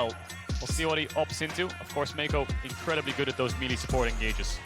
well. We'll see what he opts into. Of course, Meiko incredibly good at those melee support engages.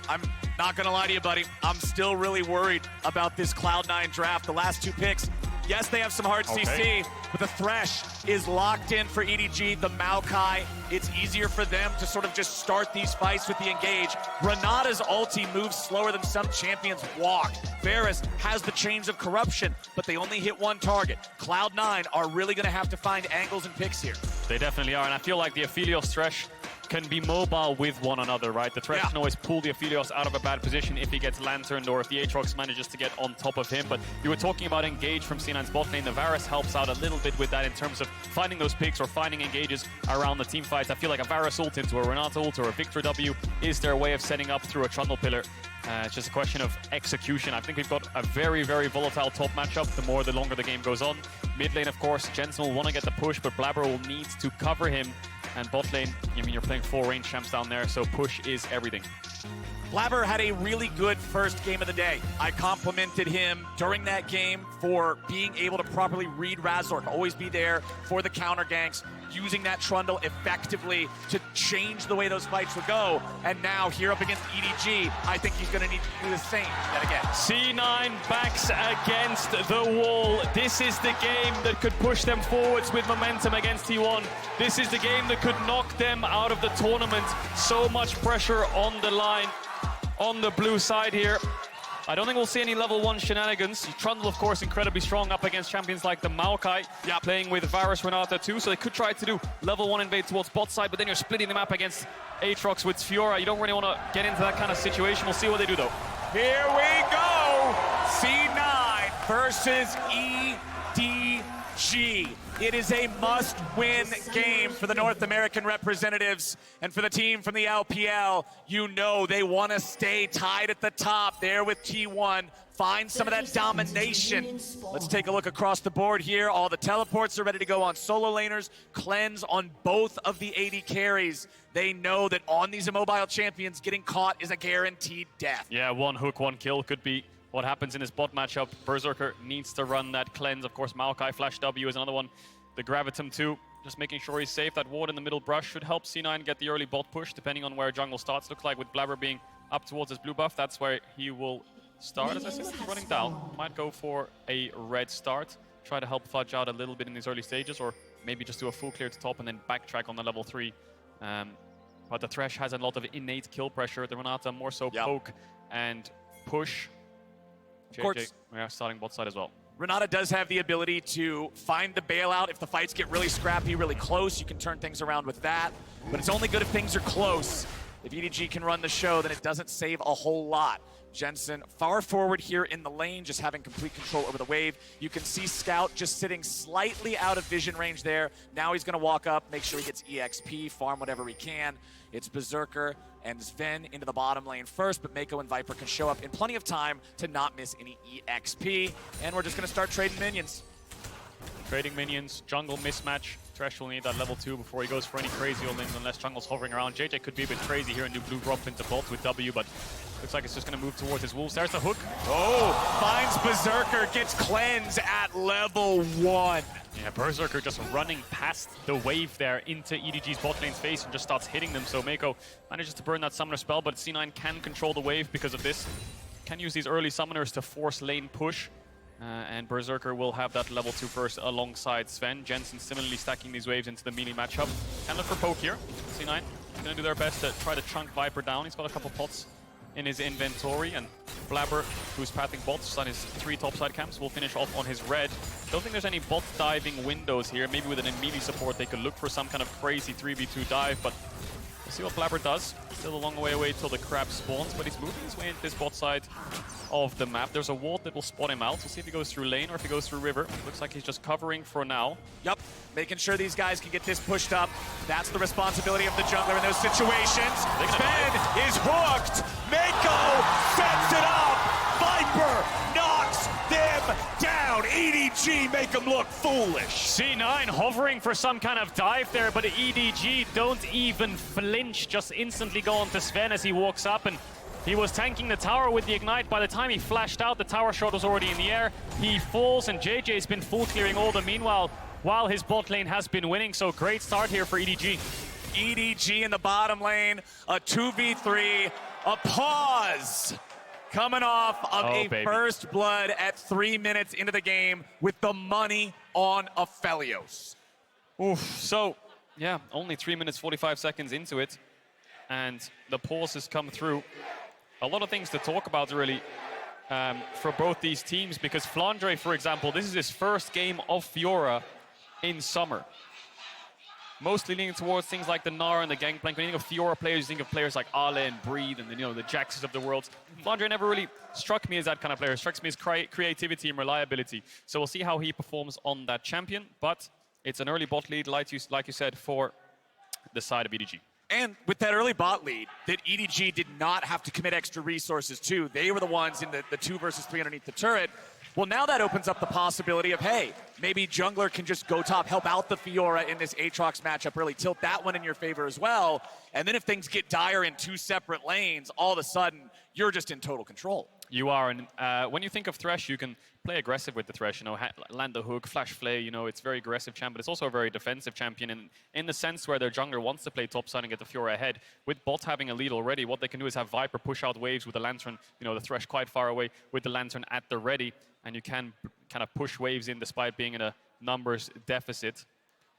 I'm not gonna lie to you, buddy. I'm still really worried about this Cloud9 draft. The last two picks, yes, they have some hard CC, but the Thresh is locked in for EDG, the Maokai. It's easier for them to sort of just start these fights with the engage. Renata's ulti moves slower than some champions walk. Varus has the chains of corruption, but they only hit one target. Cloud9 are really gonna have to find angles and picks here. They definitely are, and I feel like the Aphelios Thresh can be mobile with one another, right? The Thresh can always pull the Aphelios out of a bad position if he gets lanterned or if the Aatrox manages to get on top of him. But you were talking about engage from C9's bot lane. The Varus helps out a little bit with that in terms of finding those picks or finding engages around the team fights. I feel like a Varus ult into a Renata ult or a Viktor W is their way of setting up through a Trundle pillar. It's just a question of execution. I think we've got a very, very volatile top matchup the longer the game goes on. Mid lane, of course, Jensen will want to get the push, but Blaber will need to cover him. And bot lane, I mean, you're playing 4 range champs down there, so push is everything. Blaber had a really good first game of the day. I complimented him during that game for being able to properly read Razork, always be there for the counter ganks, using that Trundle effectively to change the way those fights would go. And now here up against EDG, I think he's gonna need to do the same yet again. C9 backs against the wall. This is the game that could push them forwards with momentum against T1. This is the game that could knock them out of the tournament. So much pressure on the line on the blue side here. I don't think we'll see any level 1 shenanigans. Trundle, of course, incredibly strong up against champions like the Maokai, playing with Varus, Renata too, so they could try to do level 1 invade towards bot side, but then you're splitting the map against Aatrox with Fiora. You don't really want to get into that kind of situation. We'll see what they do, though. Here we go! C9 versus EDG. It is a must-win game for the North American representatives and for the team from the LPL. You know they want to stay tied at the top there with T1. Find some of that domination. Let's take a look across the board here. All the teleports are ready to go on solo laners. Cleanse on both of the AD carries. They know that on these immobile champions, getting caught is a guaranteed death. Yeah, 1 hook, 1 kill could be what happens in his bot matchup. Berserker needs to run that cleanse. Of course, Maokai Flash W is another one. The Gravitum too, just making sure he's safe. That ward in the middle brush should help C9 get the early bot push, depending on where jungle starts. Looks like with Blaber being up towards his blue buff, that's where he will start. As I said, he's running down. Might go for a red start. Try to help Fudge out a little bit in these early stages, or maybe just do a full clear to top and then backtrack on the level 3. But the Thresh has a lot of innate kill pressure. The Renata more so poke and push. Of course. We are starting bot side as well. Renata does have the ability to find the bailout. If the fights get really scrappy, really close, you can turn things around with that. But it's only good if things are close. If EDG can run the show, then it doesn't save a whole lot. Jensen far forward here in the lane, just having complete control over the wave. You can see Scout just sitting slightly out of vision range there. Now he's gonna walk up, make sure he gets EXP, farm whatever he can. It's Berserker and Zven into the bottom lane first, but Meiko and Viper can show up in plenty of time to not miss any EXP. And we're just gonna start trading minions. Trading minions, jungle mismatch. Thresh will need that level 2 before he goes for any crazy old lanes unless jungle's hovering around. JieJie could be a bit crazy here and do blue drop into bot with W, but looks like it's just going to move towards his wolves. There's the hook. Oh, finds Berserker, gets cleanse at level 1. Yeah, Berserker just running past the wave there into EDG's bot lane's face and just starts hitting them. So Meiko manages to burn that summoner spell, but C9 can control the wave because of this. Can use these early summoners to force lane push. And Berserker will have that level 2 first alongside Zven. Jensen similarly stacking these waves into the melee matchup. Can look for poke here. C9 going to do their best to try to chunk Viper down. He's got a couple pots in his inventory. And Blaber, who's pathing bots on his 3 topside camps, will finish off on his red. Don't think there's any bot diving windows here. Maybe with an melee support they could look for some kind of crazy 3v2 dive, but we'll see what Blaber does. Still a long way away till the crab spawns, but he's moving his way into this bot side of the map. There's a ward that will spot him out. We'll see if he goes through lane or if he goes through river. Looks like he's just covering for now. Yep, making sure these guys can get this pushed up. That's the responsibility of the jungler in those situations. Zven is hooked. Meiko sets it up. Viper knocks them down. EDG make them look foolish. C9 hovering for some kind of dive there, but EDG don't even flinch. Just instantly go on to Zven as he walks up, and he was tanking the tower with the ignite. By the time he flashed out, the tower shot was already in the air. He falls, and JieJie has been full clearing all the meanwhile. while his bot lane has been winning. So great start here for EDG. EDG in the bottom lane, a 2v3, a pause coming off of first blood at 3 minutes into the game with the money on Aphelios. Oof, so yeah, only 3 minutes 45 seconds into it, and the pause has come through. A lot of things to talk about really for both these teams, because Flandre, for example, this is his first game of Fiora in summer. Mostly leaning towards things like the Nara and the Gangplank. When you think of Fiora players, you think of players like Ale and Breed and the Jaxes of the world. Flandre never really struck me as that kind of player. It strikes me as creativity and reliability. So we'll see how he performs on that champion, but it's an early bot lead, like you said, for the side of EDG. And with that early bot lead, that EDG did not have to commit extra resources to. They were the ones in the 2 versus 3 underneath the turret. Well, now that opens up the possibility of, hey, maybe jungler can just go top, help out the Fiora in this Aatrox matchup, really tilt that one in your favor as well. And then if things get dire in 2 separate lanes, all of a sudden, you're just in total control. You are, and when you think of Thresh, you can play aggressive with the Thresh, land the hook, flash flay, it's very aggressive champ, but it's also a very defensive champion in the sense where their jungler wants to play topside and get the Fiora ahead. With bot having a lead already, what they can do is have Viper push out waves with the Lantern, the Thresh quite far away with the Lantern at the ready, and you can kind of push waves in despite being in a numbers deficit.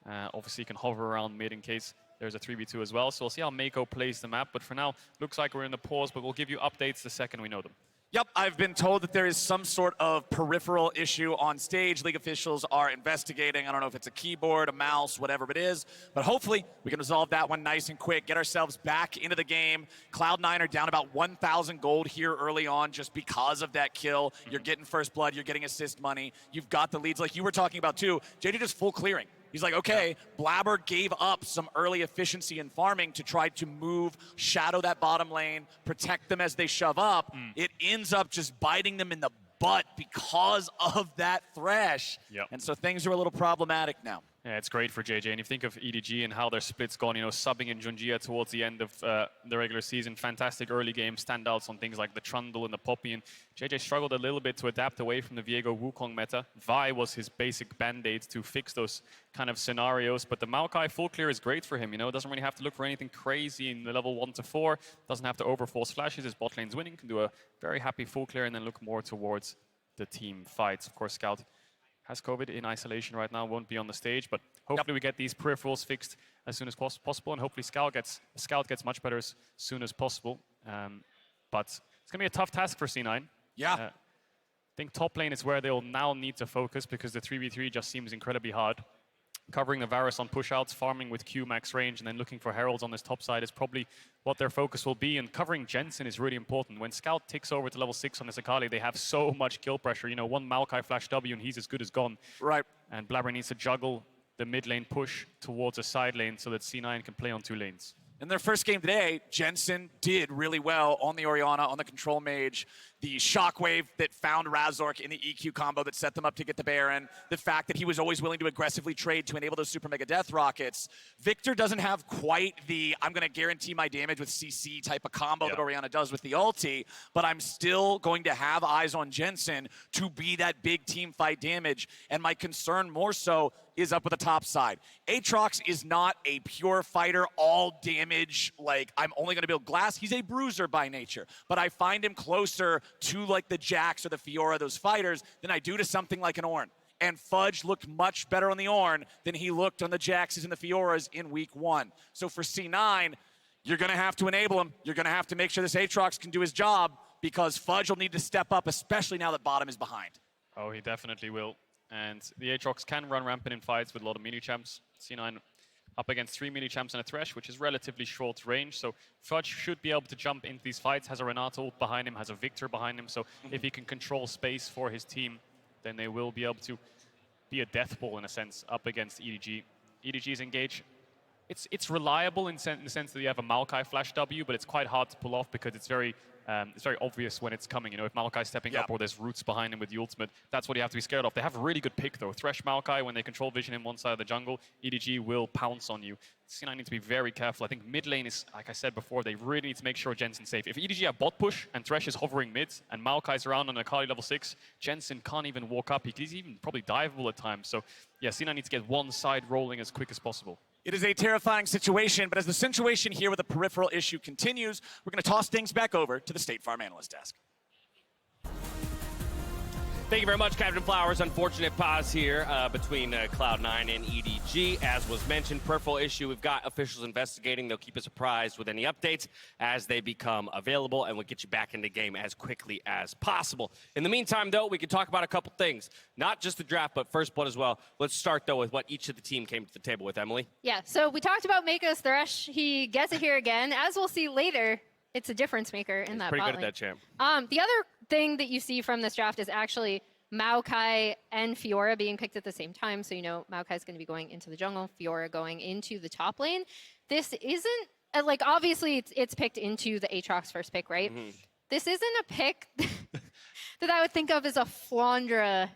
Obviously, you can hover around mid in case there's a 3v2 as well, so we'll see how Meiko plays the map, but for now, looks like we're in the pause, but we'll give you updates the second we know them. Yep, I've been told that there is some sort of peripheral issue on stage. League officials are investigating. I don't know if it's a keyboard, a mouse, whatever it is, but hopefully we can resolve that one nice and quick, get ourselves back into the game. Cloud9 are down about 1,000 gold here early on just because of that kill. You're getting first blood, you're getting assist money. You've got the leads like you were talking about too. JieJie just full clearing. He's like, okay, Blaber gave up some early efficiency in farming to try to move, shadow that bottom lane, protect them as they shove up. It ends up just biting them in the butt because of that Thresh. And so things are a little problematic now. Yeah, it's great for JieJie. And if you think of EDG and how their split's gone, subbing in Junjia towards the end of the regular season, fantastic early game standouts on things like the Trundle and the Poppy. And JieJie struggled a little bit to adapt away from the Viego Wukong meta. Vi was his basic band-aid to fix those kind of scenarios. But the Maokai full clear is great for him. Doesn't really have to look for anything crazy in the level 1 to 4. Doesn't have to overforce flashes. His bot lane's winning. Can do a very happy full clear and then look more towards the team fights. Of course, Scout has COVID in isolation right now, won't be on the stage, but hopefully we get these peripherals fixed as soon as possible, and hopefully Scout gets much better as soon as possible. But it's going to be a tough task for C9. I think top lane is where they'll now need to focus because the 3v3 just seems incredibly hard. Covering the Varus on pushouts, farming with Q max range, and then looking for heralds on this top side is probably what their focus will be. And covering Jensen is really important. When Scout ticks over to level 6 on this Akali, they have so much kill pressure. One Maokai flash W and he's as good as gone. Right. And Blaber needs to juggle the mid lane push towards a side lane so that C9 can play on 2 lanes. In their first game today, Jensen did really well on the Orianna, on the control mage. The shockwave that found Razork in the EQ combo that set them up to get the Baron. The fact that he was always willing to aggressively trade to enable those super mega death rockets. Viktor doesn't have quite the I'm going to guarantee my damage with CC type of combo that Orianna does with the ulti, but I'm still going to have eyes on Jensen to be that big team fight damage. And my concern more so is up with the top side. Aatrox is not a pure fighter, all damage, like I'm only gonna build Glasc. He's a bruiser by nature, but I find him closer to like the Jax or the Fiora, those fighters, than I do to something like an Ornn. And Fudge looked much better on the Ornn than he looked on the Jaxes and the Fioras in week 1. So for C9, you're gonna have to enable him. You're gonna have to make sure this Aatrox can do his job because Fudge will need to step up, especially now that bottom is behind. Oh, he definitely will. And the Aatrox can run rampant in fights with a lot of mini-champs. C9 up against 3 mini-champs and a Thresh, which is relatively short range. So Fudge should be able to jump into these fights, has a Renata ult behind him, has a Viktor behind him. So if he can control space for his team, then they will be able to be a death ball in a sense up against EDG. EDG's engage. It's reliable in the sense that you have a Maokai flash W, but it's quite hard to pull off because it's very it's very obvious when it's coming. You know, if Maokai's stepping up or there's roots behind him with the ultimate, that's what you have to be scared of. They have a really good pick though. Thresh Maokai, when they control vision in one side of the jungle, EDG will pounce on you. C9 need to be very careful. I think mid lane is, like I said before, they really need to make sure Jensen's safe. If EDG have bot push and Thresh is hovering mid and Maokai's around on Akali level 6, Jensen can't even walk up. He's even probably diveable at times. So yeah, C9 needs to get one side rolling as quick as possible. It is a terrifying situation, but as the situation here with the peripheral issue continues, we're going to toss things back over to the State Farm Analyst Desk. Thank you very much, Captain Flowers. Unfortunate pause here between Cloud9 and EDG. As was mentioned, peripheral issue. We've got officials investigating. They'll keep us apprised with any updates as they become available, and we'll get you back in the game as quickly as possible. In the meantime, though, we can talk about a couple things. Not just the draft, but First Blood as well. Let's start, though, with what each of the team came to the table with. Emily? Yeah, so we talked about Meiko's Thresh. He gets it here again. As we'll see later, it's a difference maker in that Pretty bot good lane. at that, champ. The other thing that you see from this draft is actually Maokai and Fiora being picked at the same time. So, you know, Maokai's going to be going into the jungle, Fiora going into the top lane. This isn't, like, obviously it's picked into the Aatrox first pick, right? Mm-hmm. This isn't a pick that I would think of as a Flandre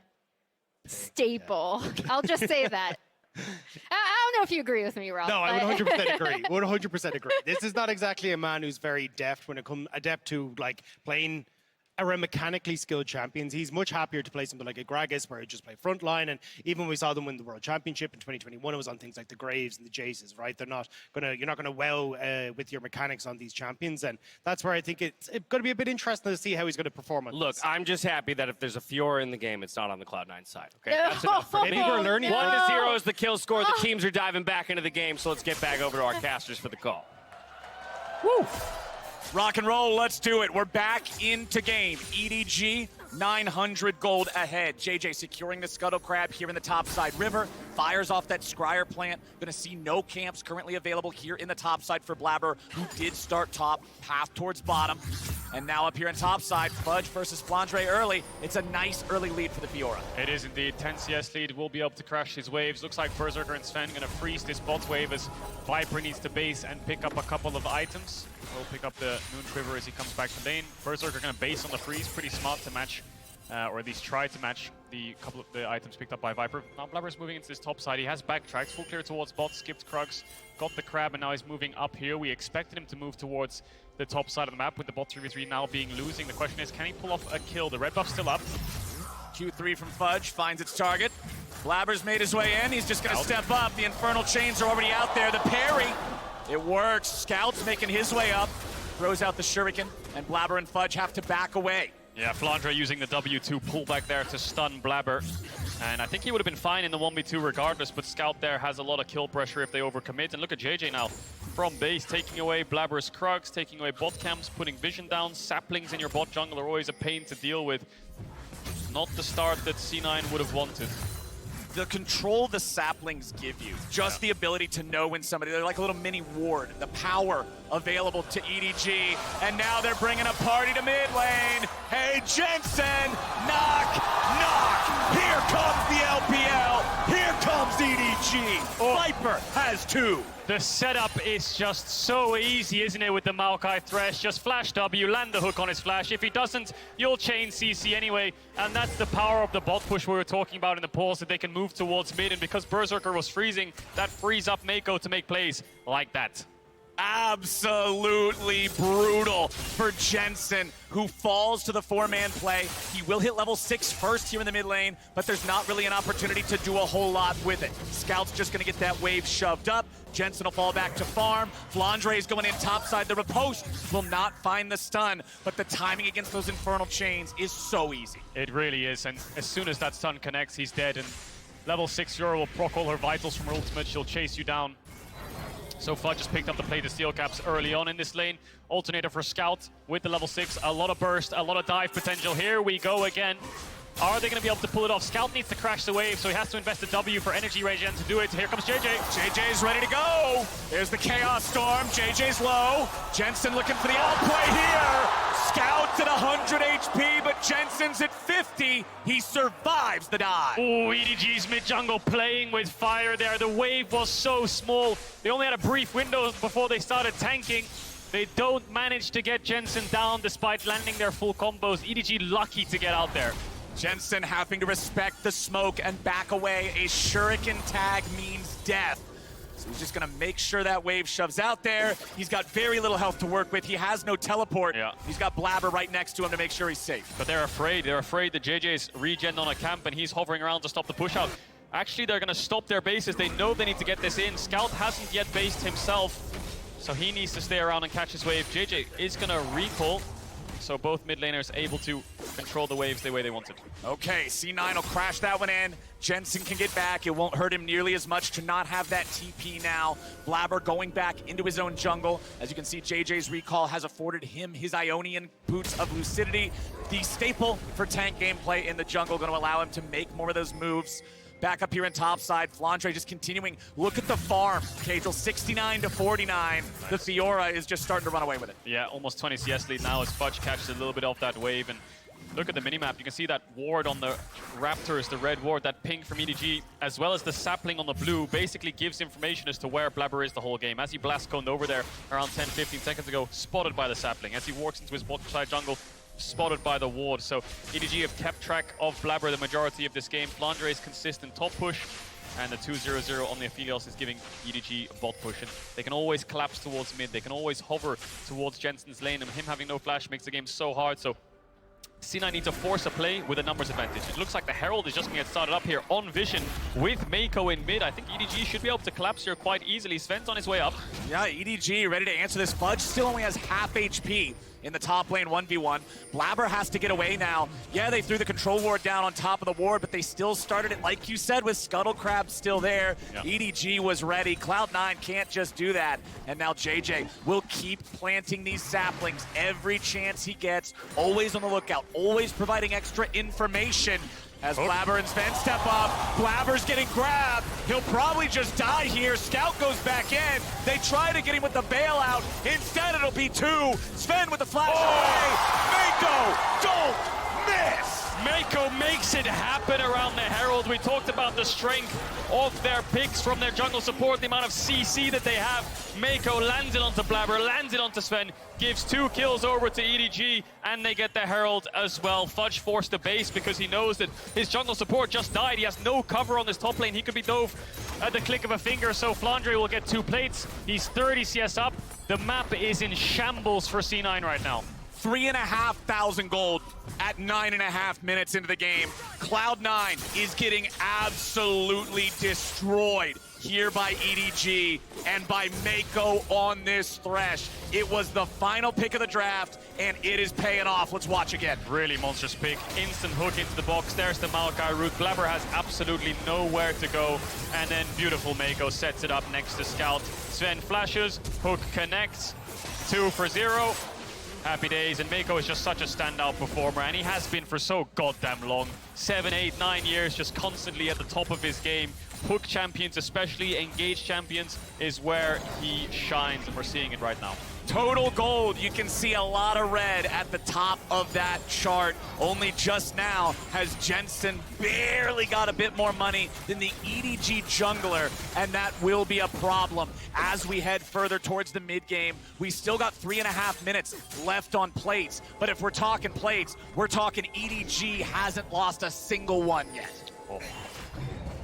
staple. Yeah. I'll just say that. I don't know if you agree with me, Rob. No, I would 100% agree. 100% agree. This is not exactly a man who's very deft when it comes adept to like playing around mechanically skilled champions. He's much happier to play something like a Gragas where he just play frontline, and even when we saw them win the World Championship in 2021, it was on things like the Graves and the Jaces, right? You're not gonna wow with your mechanics on these champions, and that's where I think it's going to be a bit interesting to see how he's going to perform on Look, this. I'm just happy that if there's a Fiora in the game, it's not on the Cloud9 side. Okay, that's enough for me. Maybe we're learning. 1-0 is the kill score. The teams are diving back into the game, so let's get back over to our casters for the call. Woo! Rock and roll, let's do it. We're back into game. EDG, 900 gold ahead. JieJie securing the Scuttle Crab here in the topside river. Fires off that Scryer plant. Gonna see no camps currently available here in the topside for Blaber, who did start top, path towards bottom. And now up here in topside, Fudge versus Flandre early. It's a nice early lead for the Fiora. It is indeed. 10 CS lead will be able to crash his waves. Looks like Berserker and Zven gonna freeze this bot wave as Viper needs to base and pick up a couple of items. He'll pick up the Moon Quiver as he comes back to lane. Berserker gonna base on the freeze, pretty smart to match, or at least try to match the couple of the items picked up by Viper. Now Blaber's moving into this top side. He has backtracked, full clear towards bot, skipped Krugs, got the crab, and now he's moving up here. We expected him to move towards the top side of the map with the bot 3v3 now being losing. The question is, can he pull off a kill? The red buff's still up. Q3 from Fudge finds its target. Blaber's made his way in. He's just gonna step up. The Infernal Chains are already out there. The parry, it works. Scout's making his way up. Throws out the Shuriken, and Blaber and Fudge have to back away. Yeah, Flandre using the W2 pullback there to stun Blaber. And I think he would have been fine in the 1v2 regardless, but Scout there has a lot of kill pressure if they overcommit. And look at JieJie now from base, taking away Blaber's Krugs, taking away bot camps, putting vision down. Saplings in your bot jungle are always a pain to deal with. Not the start that C9 would have wanted. The control the saplings give you, just the ability to know when somebody, they're like a little mini ward, the power available to EDG, and now they're bringing a party to mid lane. Hey, Jensen, knock, knock, here comes the LPL, here comes EDG. Viper has 2. The setup is just so easy, isn't it, with the Maokai Thresh? Just flash W, land the hook on his flash. If he doesn't, you'll chain CC anyway. And that's the power of the bot push we were talking about in the pause, that they can move towards mid. And because Berserker was freezing, that frees up Meiko to make plays like that. Absolutely brutal for Jensen, who falls to the 4-man play. He will hit level 6 first here in the mid lane, but there's not really an opportunity to do a whole lot with it. Scout's just gonna get that wave shoved up. Jensen will fall back to farm. Flandre is going in topside. The riposte will not find the stun, but the timing against those Infernal Chains is so easy. It really is, and as soon as that stun connects, he's dead. And level 6 Fiora will proc all her vitals from her ultimate. She'll chase you down. So Fudge just picked up the play to steel caps early on in this lane. Alternator for Scout with the level 6. A lot of burst, a lot of dive potential. Here we go again. Are they going to be able to pull it off? Scout needs to crash the wave, so he has to invest a W for energy regen to do it. Here comes JieJie. JJ's ready to go. There's the Chaos Storm. JJ's low. Jensen looking for the outplay here. Scout's at 100 HP, but Jensen's at 50. He survives the dive. Oh, EDG's mid-jungle playing with fire there. The wave was so small. They only had a brief window before they started tanking. They don't manage to get Jensen down despite landing their full combos. EDG lucky to get out there. Jensen having to respect the smoke and back away. A shuriken tag means death. So he's just gonna make sure that wave shoves out there. He's got very little health to work with. He has no teleport. Yeah. He's got Blaber right next to him to make sure he's safe. But they're afraid. They're afraid that JJ's regen on a camp and he's hovering around to stop the push out. Actually, they're gonna stop their bases. They know they need to get this in. Scout hasn't yet based himself, so he needs to stay around and catch his wave. JJ is gonna recall, so both mid laners able to control the waves the way they wanted. Okay, C9 will crash that one in. Jensen can get back. It won't hurt him nearly as much to not have that TP now. Blaber going back into his own jungle. As you can see, JJ's recall has afforded him his Ionian boots of lucidity. The staple for tank gameplay in the jungle, going to allow him to make more of those moves. Back up here in top side, Flandre just continuing. Look at the farm. Cagel 69 to 49. Nice. The Fiora is just starting to run away with it. Yeah, almost 20 CS lead now as Fudge catches a little bit off that wave. And look at the minimap. You can see that ward on the Raptors, the red ward, that ping from EDG, as well as the sapling on the blue, basically gives information as to where Blaber is the whole game. As he blast coned over there around 10-15 seconds ago, spotted by the sapling. As he walks into his bottom side jungle, spotted by the ward. So EDG have kept track of Blaber the majority of this game. Flandre is consistent top push, and the 2-0-0 on the Aphelios is giving EDG a bot push. And they can always collapse towards mid. They can always hover towards Jensen's lane, and him having no flash makes the game so hard. So C9 needs to force a play with a numbers advantage. It looks like the Herald is just going to get started up here on Vision with Meiko in mid. I think EDG should be able to collapse here quite easily. Sven's on his way up. Yeah, EDG ready to answer this. Fudge still only has half HP in the top lane 1v1. Blaber has to get away now. Yeah, they threw the control ward down on top of the ward, but they still started it, like you said, with Scuttle Crab still there. Yeah. EDG was ready. Cloud9 can't just do that. And now JieJie will keep planting these saplings every chance he gets. Always on the lookout, always providing extra information. As Blaber and Zven step up, Blaber's getting grabbed. He'll probably just die here. Scout goes back in. They try to get him with the bailout. Instead, it'll be two. Zven with the flash away. Meiko, don't miss. Meiko makes it happen around the Herald. We talked about the strength of their picks from their jungle support, the amount of CC that they have. Meiko landed onto Blaber, landed onto Zven, gives 2 kills over to EDG, and they get the Herald as well. Fudge forced the base because he knows that his jungle support just died. He has no cover on this top lane. He could be dove at the click of a finger, so Flandre will get 2 plates. He's 30 CS up. The map is in shambles for C9 right now. 3,500 gold at 9.5 minutes into the game. Cloud9 is getting absolutely destroyed here by EDG and by Meiko on this Thresh. It was the final pick of the draft, and it is paying off. Let's watch again. Really monstrous pick. Instant hook into the box. There's the Maokai route. Blaber has absolutely nowhere to go. And then beautiful Meiko sets it up next to Scout. Zven flashes. Hook connects. 2 for 0. Happy days, and Meiko is just such a standout performer, and he has been for so goddamn long. 7, 8, 9 years, just constantly at the top of his game. Hook champions, especially engaged champions, is where he shines, and we're seeing it right now. Total gold, you can see a lot of red at the top of that chart. Only just now has Jensen barely got a bit more money than the EDG jungler, and that will be a problem as we head further towards the mid game. We still got 3.5 minutes left on plates, but if we're talking plates, we're talking EDG hasn't lost a single one yet.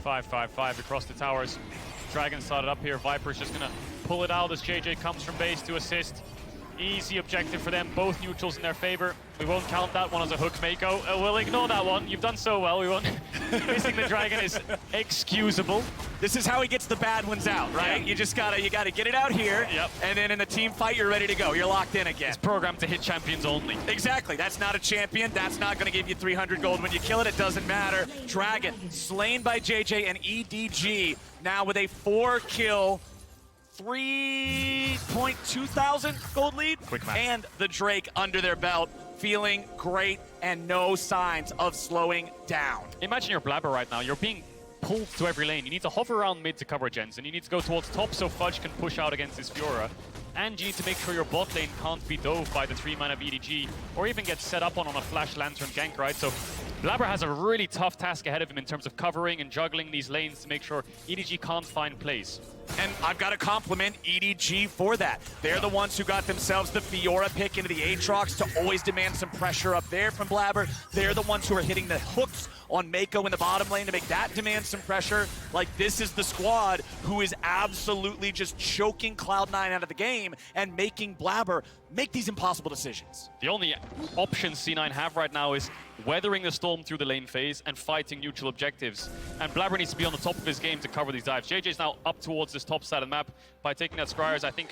5-5-5 across the towers. Dragon started up here. Viper's just gonna pull it out as JieJie comes from base to assist. Easy objective for them, both neutrals in their favor. We won't count that one as a hook, Meiko. We'll ignore that one. You've done so well. We won't. Missing the dragon is excusable. This is how he gets the bad ones out, right? Yeah. You just gotta get it out here, yep. And then in the team fight, you're ready to go. You're locked in again. It's programmed to hit champions only. Exactly. That's not a champion. That's not gonna give you 300 gold when you kill it. It doesn't matter. Dragon slain by JieJie and EDG now with a 4-kill. 3.2 thousand gold lead, quick match. And the Drake under their belt, feeling great and no signs of slowing down. Imagine you're Blaber right now. You're being pulled to every lane. You need to hover around mid to cover Jensen. You need to go towards top so Fudge can push out against his Fiora. And you need to make sure your bot lane can't be dove by the 3-man of EDG or even get set up on a flash lantern gank, right? So Blaber has a really tough task ahead of him in terms of covering and juggling these lanes to make sure EDG can't find plays. And I've got to compliment EDG for that. They're the ones who got themselves the Fiora pick into the Aatrox to always demand some pressure up there from Blaber. They're the ones who are hitting the hooks on Meiko in the bottom lane to make that demand some pressure. Like, this is the squad who is absolutely just choking Cloud9 out of the game and making Blaber make these impossible decisions. The only options C9 have right now is weathering the storm through the lane phase and fighting neutral objectives. And Blaber needs to be on the top of his game to cover these dives. JieJie's now up towards this top side of the map. By taking that Scryers, I think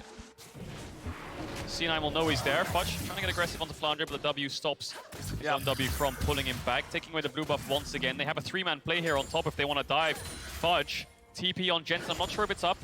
C9 will know he's there. Fudge trying to get aggressive onto Flandre, but the W stops his own W from pulling him back. Taking away the blue buff once again. They have a 3-man play here on top if they want to dive. Fudge, TP on Jensen. I'm not sure if it's up.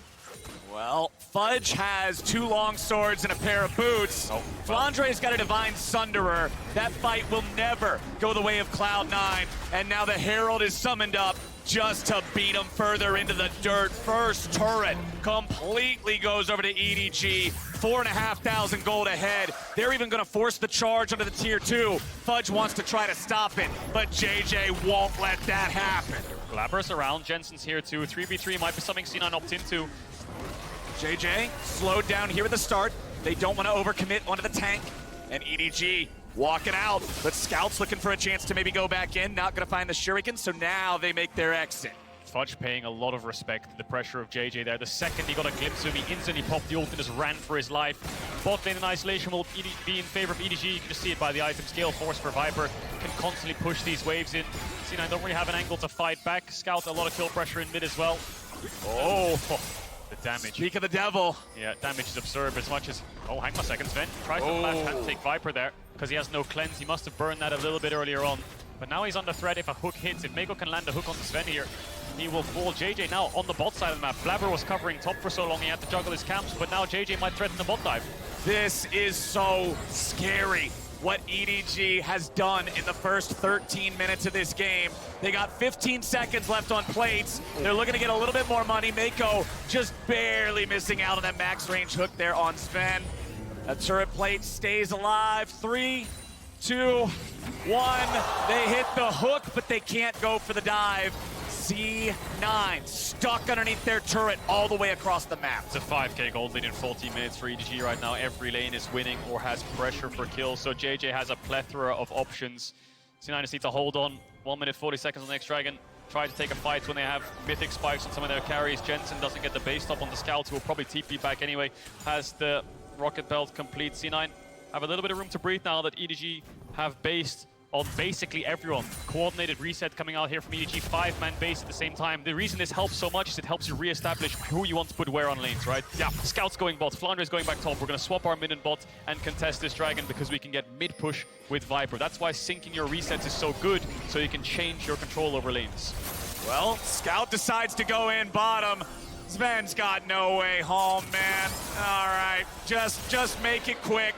Well, Fudge has 2 long swords and a pair of boots. Flandre's got a Divine Sunderer. That fight will never go the way of Cloud9. And now the Herald is summoned up just to beat him further into the dirt. First turret completely goes over to EDG. 4,500 gold ahead. They're even going to force the charge onto the tier 2. Fudge wants to try to stop it, but JieJie won't let that happen. Blaber's around. Jensen's here too. 3v3 might be something C9 opt into. JieJie slowed down here at the start. They don't want to overcommit onto the tank. And EDG walking out, but Scout's looking for a chance to maybe go back in. Not going to find the Shuriken, so now they make their exit. Fudge paying a lot of respect to the pressure of JieJie there. The second he got a glimpse of him, he instantly popped the ult and just ran for his life. Bot lane in isolation will be in favor of EDG. You can just see it by the item. Scale Force for Viper can constantly push these waves in. C9 don't really have an angle to fight back. Scout a lot of kill pressure in mid as well. Oh, the damage. Speak of the devil. Yeah, damage is absurd as much as... Oh, hang on a second, Zven tries to flash and take Viper there because he has no cleanse. He must have burned that a little bit earlier on. But now he's under threat if a hook hits. If Meiko can land a hook on Zven here, he will fall. JieJie now on the bot side of the map. Blaber was covering top for so long he had to juggle his camps, but now JieJie might threaten the bot dive. This is so scary, what EDG has done in the first 13 minutes of this game. They got 15 seconds left on plates. They're looking to get a little bit more money. Meiko just barely missing out on that max range hook there on Zven. A turret plate stays alive. 3, 2, 1. They hit the hook, but they can't go for the dive. C9 stuck underneath their turret all the way across the map. It's a 5k gold lead in 14 minutes for EDG right now. Every lane is winning or has pressure for kills, so JieJie has a plethora of options. C9 just need to hold on. 1 minute 40 seconds on the next Dragon. Try to take a fight when they have mythic spikes on some of their carries. Jensen doesn't get the base stop on the Scout, who will probably TP back anyway. Has the rocket belt complete. C9 have a little bit of room to breathe now that EDG have based on basically everyone. Coordinated reset coming out here from EDG, 5-man base at the same time. The reason this helps so much is it helps you re-establish who you want to put where on lanes, right? Yeah, Scout's going bot, Flandre is going back top. We're going to swap our mid and bot and contest this Dragon because we can get mid-push with Viper. That's why syncing your resets is so good, so you can change your control over lanes. Well, Scout decides to go in bottom. Zven's got no way home, man. All right, just make it quick.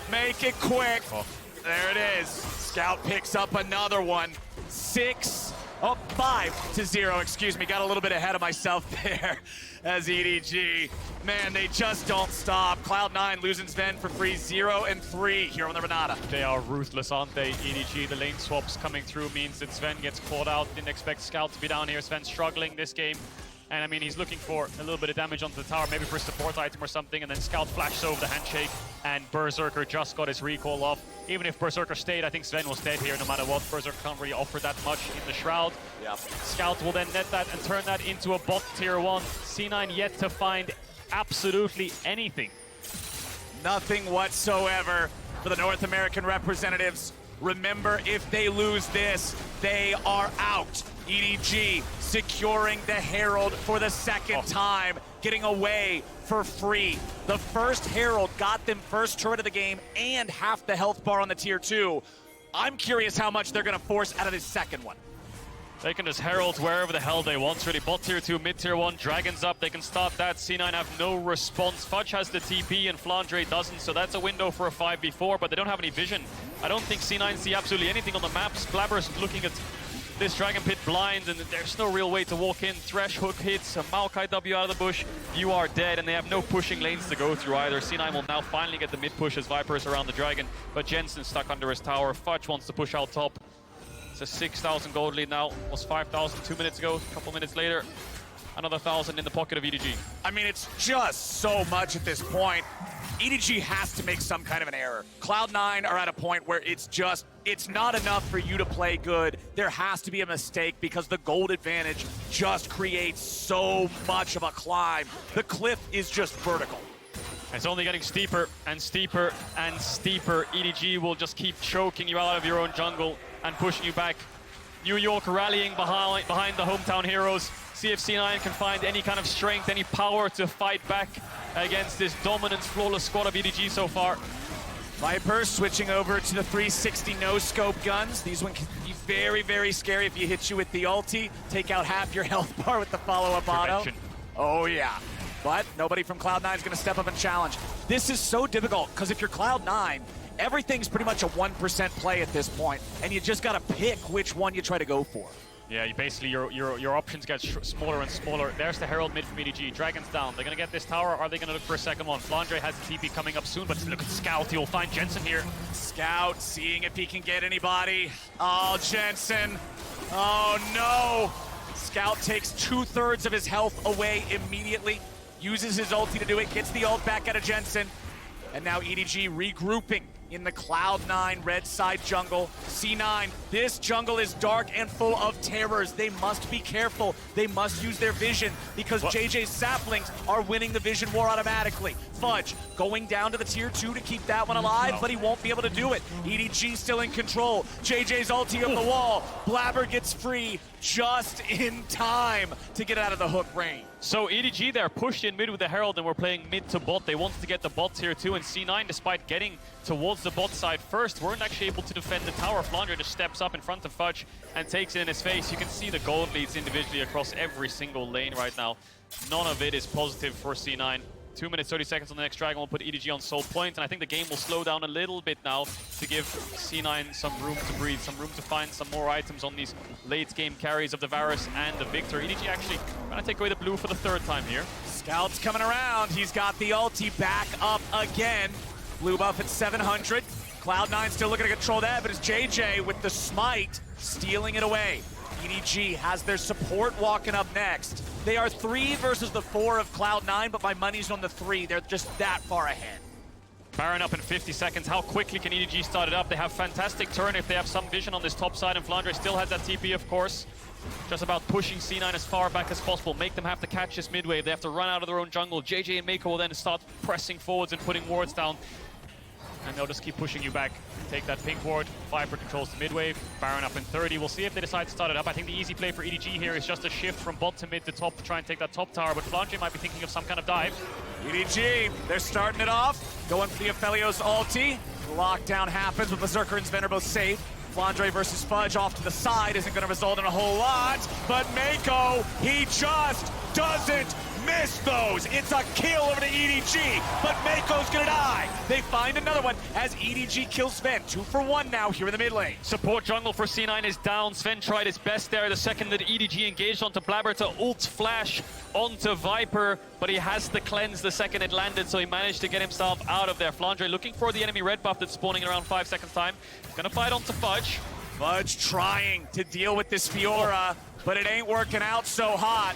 Make it quick. Oh. There it is. Scout picks up another one. 5-0, excuse me. Got a little bit ahead of myself there as EDG. Man, they just don't stop. Cloud9 losing Zven for free. 0-3 here on the Renata. They are ruthless, aren't they? EDG, the lane swaps coming through means that Zven gets caught out. Didn't expect Scout to be down here. Zven struggling this game. And I mean, he's looking for a little bit of damage onto the tower, maybe for a support item or something, and then Scout flashes over the handshake, and Berserker just got his recall off. Even if Berserker stayed, I think Zven was dead here no matter what. Berserker can't really offer that much in the Shroud. Yep. Scout will then net that and turn that into a bot tier 1. C9 yet to find absolutely anything. Nothing whatsoever for the North American representatives. Remember, if they lose this, they are out. EDG securing the Herald for the second time, getting away for free. The first Herald got them first turret of the game and half the health bar on the tier 2. I'm curious how much they're going to force out of this second one. They can just herald wherever the hell they want, really. Bot tier 2, mid tier 1, Dragons up, they can start that. C9 have no response. Fudge has the TP and Flandre doesn't, so that's a window for a 5v4, but they don't have any vision. I don't think C9 see absolutely anything on the maps. Blaber's looking at this Dragon Pit blind, and there's no real way to walk in. Thresh hook hits, a Maokai W out of the bush, you are dead, and they have no pushing lanes to go through either. C9 will now finally get the mid push as Viper is around the Dragon, but Jensen stuck under his tower. Fudge wants to push out top. It's a 6,000 gold lead now. Was 5,000 2 minutes ago. A couple minutes later, another 1,000 in the pocket of EDG. I mean, it's just so much at this point. EDG has to make some kind of an error. Cloud9 are at a point where it's not enough for you to play good. There has to be a mistake because the gold advantage just creates so much of a climb. The cliff is just vertical. It's only getting steeper and steeper and steeper. EDG will just keep choking you out of your own jungle and pushing you back. New York rallying behind the hometown heroes. See if C9 can find any kind of strength, any power to fight back against this dominant, flawless squad of EDG so far. Viper switching over to the 360 no-scope guns. These ones can be very, very scary if you hit you with the ulti. Take out half your health bar with the follow-up auto. Oh yeah, but nobody from Cloud9 is going to step up and challenge. This is so difficult because if you're Cloud9, everything's pretty much a 1% play at this point, and you just got to pick which one you try to go for. Yeah, you basically, your options get smaller and smaller. There's the Herald mid from EDG. Dragon's down. They're going to get this tower, or are they going to look for a second one? Flandre has the TP coming up soon, but look at Scout. He'll find Jensen here. Scout seeing if he can get anybody. Oh, Jensen. Oh, no. Scout takes 2/3 of his health away immediately. Uses his ulti to do it. Gets the ult back out of Jensen. And now EDG regrouping in the Cloud9 red side jungle. C9, this jungle is dark and full of terrors. They must be careful. They must use their vision because JieJie's saplings are winning the vision war automatically. Fudge going down to the tier 2 to keep that one alive, but he won't be able to do it. EDG still in control. JieJie's ulti up the wall. Blaber gets free just in time to get out of the hook range. So EDG there pushed in mid with the Herald and we're playing mid to bot. They wanted to get the bot tier 2, and C9, despite getting towards the bot side first, weren't actually able to defend the tower. Flandre just steps up in front of Fudge and takes it in his face. You can see the gold leads individually across every single lane right now. None of it is positive for C9. 2 minutes, 30 seconds on the next Dragon will put EDG on sole point, and I think the game will slow down a little bit now to give C9 some room to breathe, some room to find some more items on these late game carries of the Varus and the Viktor. EDG actually trying to take away the blue for the 3rd time here. Scout's coming around. He's got the ulti back up again. Blue buff at 700. Cloud9 still looking to control that, but it's JieJie with the smite stealing it away. EDG has their support walking up next. They are 3 versus the 4 of Cloud9, but my money's on the 3. They're just that far ahead. Baron up in 50 seconds. How quickly can EDG start it up? They have fantastic turn if they have some vision on this top side, and Flandre still has that TP, of course. Just about pushing C9 as far back as possible. Make them have to catch this mid wave. They have to run out of their own jungle. JieJie and Meiko will then start pressing forwards and putting wards down. And they'll just keep pushing you back. Take that pink ward. Viper controls the mid wave. Baron up in 30. We'll see if they decide to start it up. I think the easy play for EDG here is just a shift from bot to mid to top to try and take that top tower, but Flandre might be thinking of some kind of dive. EDG, they're starting it off. Going for the Aphelios ulti. The lockdown happens with Berserker and Zven are both safe. Flandre versus Fudge off to the side isn't going to result in a whole lot, but Meiko, he just doesn't miss those. It's a kill over to EDG, but Meiko's gonna die. They find another one as EDG kills Zven. 2 for 1 now here in the mid lane. Support jungle for C9 is down. Zven tried his best there the second that EDG engaged onto Blaber to ult flash onto Viper, but he has the cleanse the second it landed, so he managed to get himself out of there. Flandre looking for the enemy red buff that's spawning in around 5 seconds time. Gonna fight onto Fudge. Fudge trying to deal with this Fiora, but it ain't working out so hot.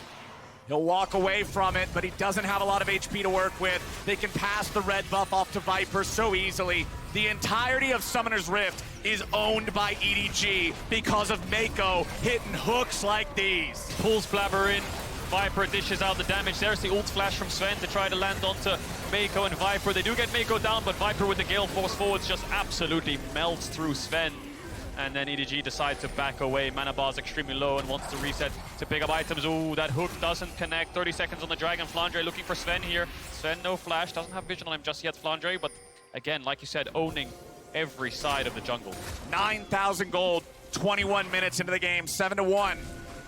He'll walk away from it, but he doesn't have a lot of HP to work with. They can pass the red buff off to Viper so easily. The entirety of Summoner's Rift is owned by EDG because of Meiko hitting hooks like these. Pulls Blaber in. Viper dishes out the damage. There's the ult flash from Zven to try to land onto Meiko and Viper. They do get Meiko down, but Viper with the Gale Force forwards just absolutely melts through Zven. And then EDG decides to back away. Mana bar's extremely low and wants to reset to pick up items. Ooh, that hook doesn't connect. 30 seconds on the Dragon. Flandre looking for Zven here. Zven, no flash. Doesn't have vision on him just yet, Flandre. But again, like you said, owning every side of the jungle. 9,000 gold, 21 minutes into the game, 7-1.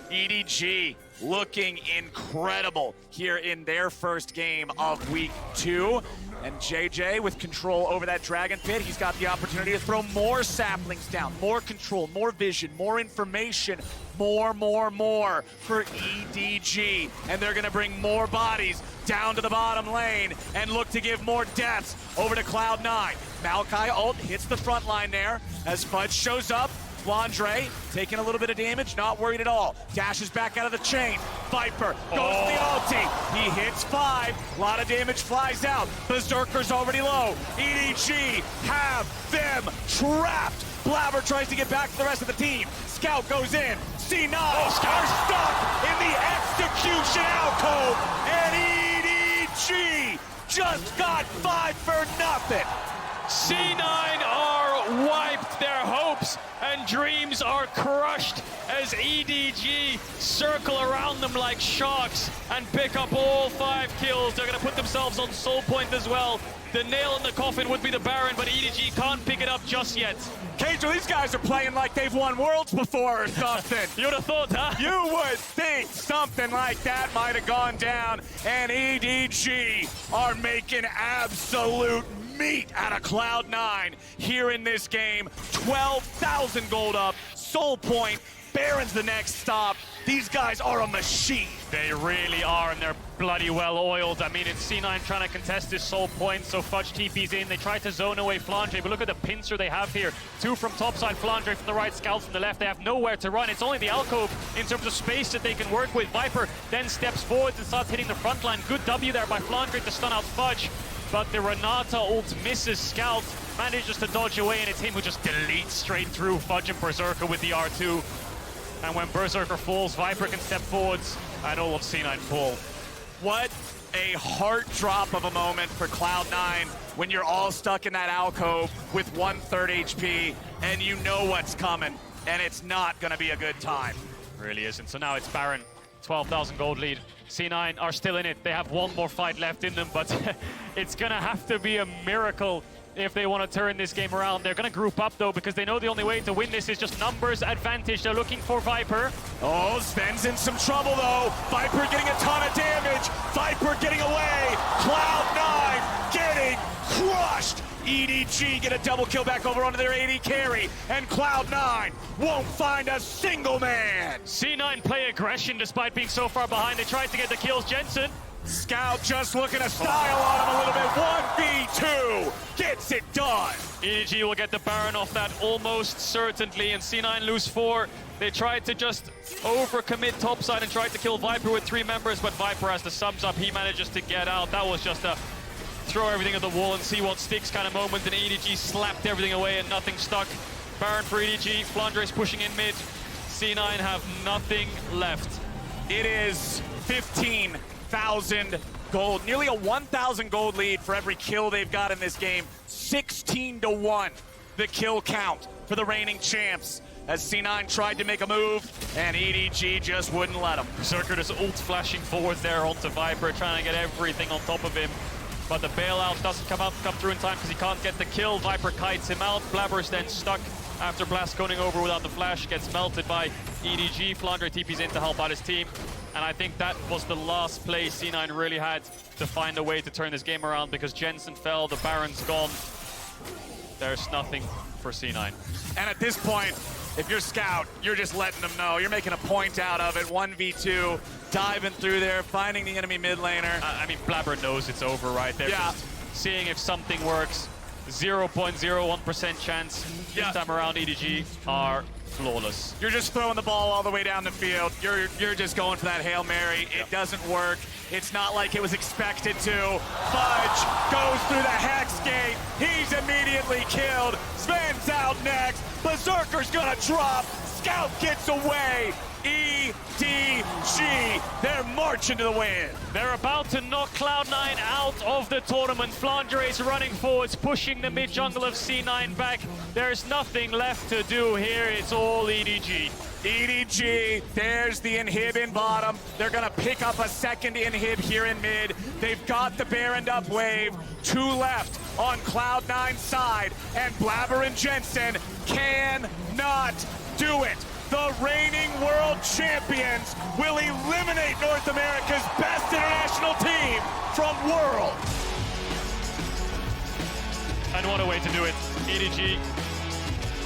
EDG looking incredible here in their first game of week 2. And JieJie with control over that Dragon Pit. He's got the opportunity to throw more saplings down, more control, more vision, more information, more for EDG. And they're gonna bring more bodies down to the bottom lane and look to give more deaths over to Cloud9. Maokai ult hits the front line there as Fudge shows up. Flandre taking a little bit of damage, not worried at all. Dashes back out of the chain. Viper goes to the ulti. He hits 5. A lot of damage flies out. Berserker's already low. EDG have them trapped. Blaber tries to get back to the rest of the team. Scout goes in. C9 are stuck in the execution alcove. And EDG just got 5 for nothing. C9 are wiped. Their hopes and dreams are crushed as EDG circle around them like sharks and pick up all 5 kills. They're going to put themselves on soul point as well. The nail in the coffin would be the Baron, but EDG can't pick it up just yet. Keijo, these guys are playing like they've won Worlds before or something. You would have thought, huh? You would think something like that might have gone down, and EDG are making absolute meat out of Cloud9 here in this game. 12,000 gold up, soul point, Baron's the next stop. These guys are a machine. They really are, and they're bloody well oiled. I mean, it's C9 trying to contest this soul point, so Fudge TP's in. They try to zone away Flandre, but look at the pincer they have here. 2 from topside, Flandre from the right, Scouts from the left. They have nowhere to run. It's only the alcove in terms of space that they can work with. Viper then steps forward and starts hitting the front line. Good W there by Flandre to stun out Fudge, but the Renata ult misses Scout, manages to dodge away, and it's him who just deletes straight through Fudge and Berserker with the R2. And when Berserker falls, Viper can step forwards and all of C9 fall. What a heart drop of a moment for Cloud9 when you're all stuck in that alcove with 1/3 HP and you know what's coming, and it's not gonna be a good time. Really isn't. So now it's Baron, 12,000 gold lead. C9 are still in it. They have one more fight left in them, but it's gonna have to be a miracle if they want to turn this game around. They're going to group up, though, because they know the only way to win this is just numbers advantage. They're looking for Viper. Oh, Zven's in some trouble, though. Viper getting a ton of damage. Viper getting away. Cloud9 getting crushed. EDG get a double kill back over onto their AD carry, and Cloud9 won't find a single man. C9 play aggression despite being so far behind. They tried to get the kills. Jensen. Scout just looking to style on him a little bit. 1v2 gets it done. EDG will get the Baron off that almost certainly, and C9 lose 4. They tried to just overcommit topside and tried to kill Viper with 3 members, but Viper has the sums up. He manages to get out. That was just a throw everything at the wall and see what sticks kind of moment, and EDG slapped everything away and nothing stuck. Baron for EDG. Flandre's pushing in mid. C9 have nothing left. It is 15,000 gold, nearly a 1,000 gold lead for every kill they've got in this game. 16-1 the kill count for the reigning champs as C9 tried to make a move and EDG just wouldn't let him. Berserker just ult flashing forward there onto Viper, trying to get everything on top of him, but the bailout doesn't come through in time because he can't get the kill. Viper kites him out. Blaber's then stuck after Glasc going over without the flash, gets melted by EDG. Flandre TP's in to help out his team. And I think that was the last play C9 really had to find a way to turn this game around, because Jensen fell, the Baron's gone. There's nothing for C9. And at this point, if you're Scout, you're just letting them know. You're making a point out of it. 1v2, diving through there, finding the enemy mid laner. I mean, Blaber knows it's over, right? They're just seeing if something works. 0.01% chance. This time around, EDG are flawless. You're just throwing the ball all the way down the field. You're just going for that Hail Mary. It doesn't work. It's not like it was expected to. Fudge goes through the Hex Gate. He's immediately killed. Zven's out next. Berserker's gonna drop. Scout gets away. EDG, they're marching to the win. They're about to knock Cloud9 out of the tournament. Flandre is running forwards, pushing the mid jungle of C9 back. There's nothing left to do here. It's all EDG. EDG, there's the inhib in bottom. They're gonna pick up a second inhib here in mid. They've got the Baron up wave. 2 left on Cloud9's side, and Blaber and Jensen cannot do it. The reigning world champions will eliminate North America's best international team from World. And what a way to do it. EDG,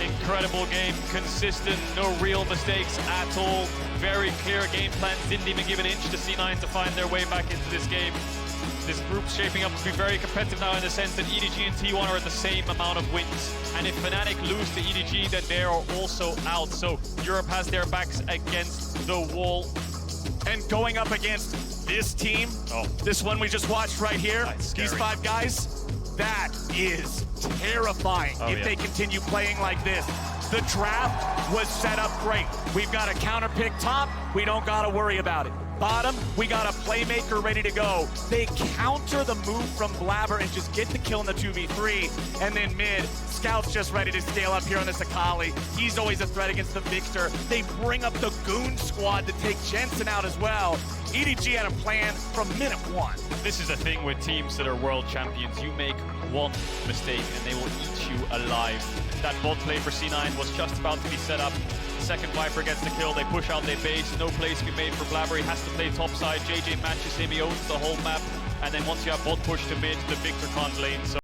incredible game, consistent, no real mistakes at all. Very clear game plan, didn't even give an inch to C9 to find their way back into this game. this group's shaping up to be very competitive now in the sense that EDG and T1 are at the same amount of wins. And if Fnatic lose to EDG, then they are also out. So Europe has their backs against the wall. And going up against this team, this one we just watched right here, these 5 guys, that is terrifying if they continue playing like this. The draft was set up great. We've got a counter pick top, we don't gotta worry about it. Bottom, we got a playmaker ready to go. They counter the move from Blaber and just get the kill in the 2v3. And then mid, Scout's just ready to scale up here on this Akali. He's always a threat against the Viktor. They bring up the Goon Squad to take Jensen out as well. EDG had a plan from minute 1. This is the thing with teams that are world champions. You make one mistake and they will eat you alive. That bot play for C9 was just about to be set up. Second Viper gets the kill, they push out their base, no place to be made for Blaber, he has to play topside, JieJie matches him, he owns the whole map, and then once you have bot push to mid, the Viktor can't lane. So